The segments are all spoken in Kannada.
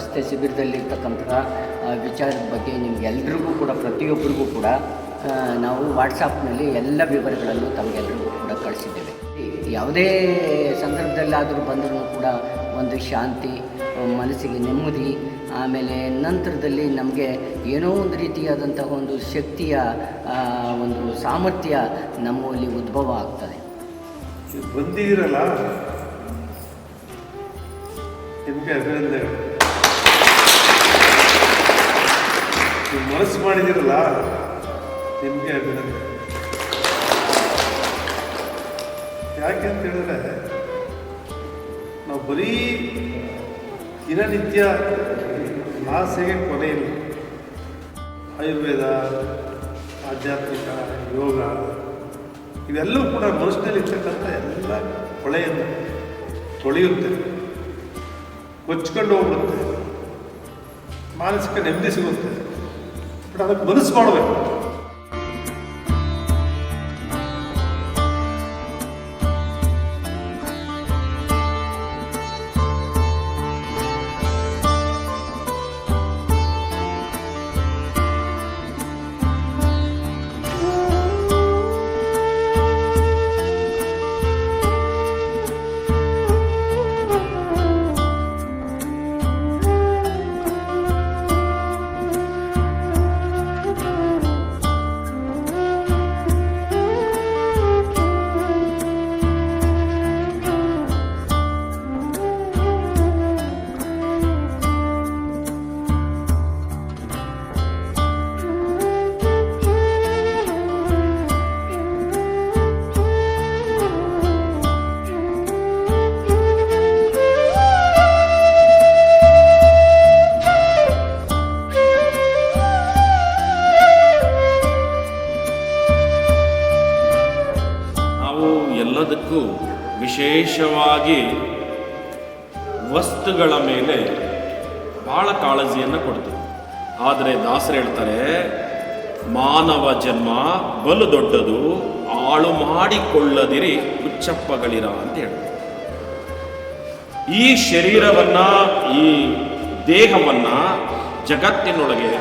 ಸ್ವಾಸ್ಥ್ಯ ಶಿಬಿರದಲ್ಲಿರ್ತಕ್ಕಂತಹ ವಿಚಾರದ ಬಗ್ಗೆ ನಿಮಗೆಲ್ರಿಗೂ ಕೂಡ ಪ್ರತಿಯೊಬ್ಬರಿಗೂ ಕೂಡ ನಾವು ವಾಟ್ಸಾಪ್ನಲ್ಲಿ ಎಲ್ಲ ವಿವರಗಳನ್ನು ತಮಗೆಲ್ಲರಿಗೂ ಕೂಡ ಕಳಿಸಿದ್ದೇವೆ. ಯಾವುದೇ ಸಂದರ್ಭದಲ್ಲಾದರೂ ಬಂದರೂ ಕೂಡ ಒಂದು ಶಾಂತಿ, ಮನಸ್ಸಿಗೆ ನೆಮ್ಮದಿ, ಆಮೇಲೆ ನಂತರದಲ್ಲಿ ನಮಗೆ ಏನೋ ಒಂದು ರೀತಿಯಾದಂತಹ ಒಂದು ಶಕ್ತಿಯ ಒಂದು ಸಾಮರ್ಥ್ಯ ನಮ್ಮಲ್ಲಿ ಉದ್ಭವ ಆಗ್ತದೆ. ಬಂದಿರಲ್ಲ, ನಿಮಗೆ ಅಭಿನಂದನೆಗಳು. ನೀವು ಮನಸ್ಸು ಮಾಡಿದಿರಲ್ಲ, ನಿಮಗೆ ಅಭಿನಂದನೆ. ಯಾಕೆ ಅಂತ ಹೇಳಿದ್ರೆ, ನಾವು ಬರೀ ದಿನನಿತ್ಯ ಆಸೆಗೆ ಕೊನೆ ಇಲ್ಲ. ಆಯುರ್ವೇದ, ಆಧ್ಯಾತ್ಮಿಕ, ಯೋಗ ಇವೆಲ್ಲವೂ ಕೂಡ ಮನಸ್ಸಿನಲ್ಲಿರ್ತಕ್ಕಂಥ ಎಲ್ಲ ಕೊಳೆಯನ್ನು ತೊಳೆಯುತ್ತೆ, ಕೊಚ್ಕೊಂಡು ಹೋಗುತ್ತೆ, ಮಾನಸಿಕ ನೆಮ್ಮದಿ ಸಿಗುತ್ತೆ. ಬಟ್ ಅದಕ್ಕೆ ಮನಸ್ಸು ಮಾಡಬೇಕು. ಎಲ್ಲದಕ್ಕೂ ವಿಶೇಷವಾಗಿ ವಸ್ತುಗಳ ಮೇಲೆ ಭಾಳ ಕಾಳಜಿಯನ್ನು ಕೊಡ್ತೀವಿ. ಆದರೆ ದಾಸರು ಹೇಳ್ತಾರೆ, ಮಾನವ ಜನ್ಮ ಬಲು ದೊಡ್ಡದು, ಆಳು ಮಾಡಿಕೊಳ್ಳದಿರಿ ಹುಚ್ಚಪ್ಪಗಳಿರ ಅಂತ ಹೇಳ್ತಾರೆ. ಈ ಶರೀರವನ್ನು, ಈ ದೇಹವನ್ನು ಜಗತ್ತಿನೊಳಗೆ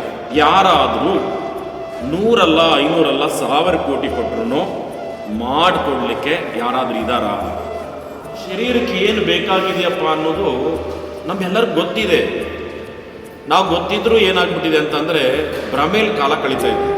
ಯಾರಾದರೂ 100 ಅಲ್ಲ 500 ಅಲ್ಲ 1000 ಕೋಟಿ ಕೊಟ್ಟರು ಮಾಡಿಕೊಡ್ಲಿಕ್ಕೆ ಯಾರಾದರೂ ಇದ್ದಾರಾ? ಶರೀರಕ್ಕೆ ಏನು ಬೇಕಾಗಿದೆಯಪ್ಪ ಅನ್ನೋದು ನಮ್ಮೆಲ್ಲರಿಗೂ ಗೊತ್ತಿದೆ. ನಾವು ಗೊತ್ತಿದ್ರೂ ಏನಾಗ್ಬಿಟ್ಟಿದೆ ಅಂತಂದರೆ ಭ್ರಮೇಲಿ ಕಾಲ ಕಳೀತಾ ಇದೆ.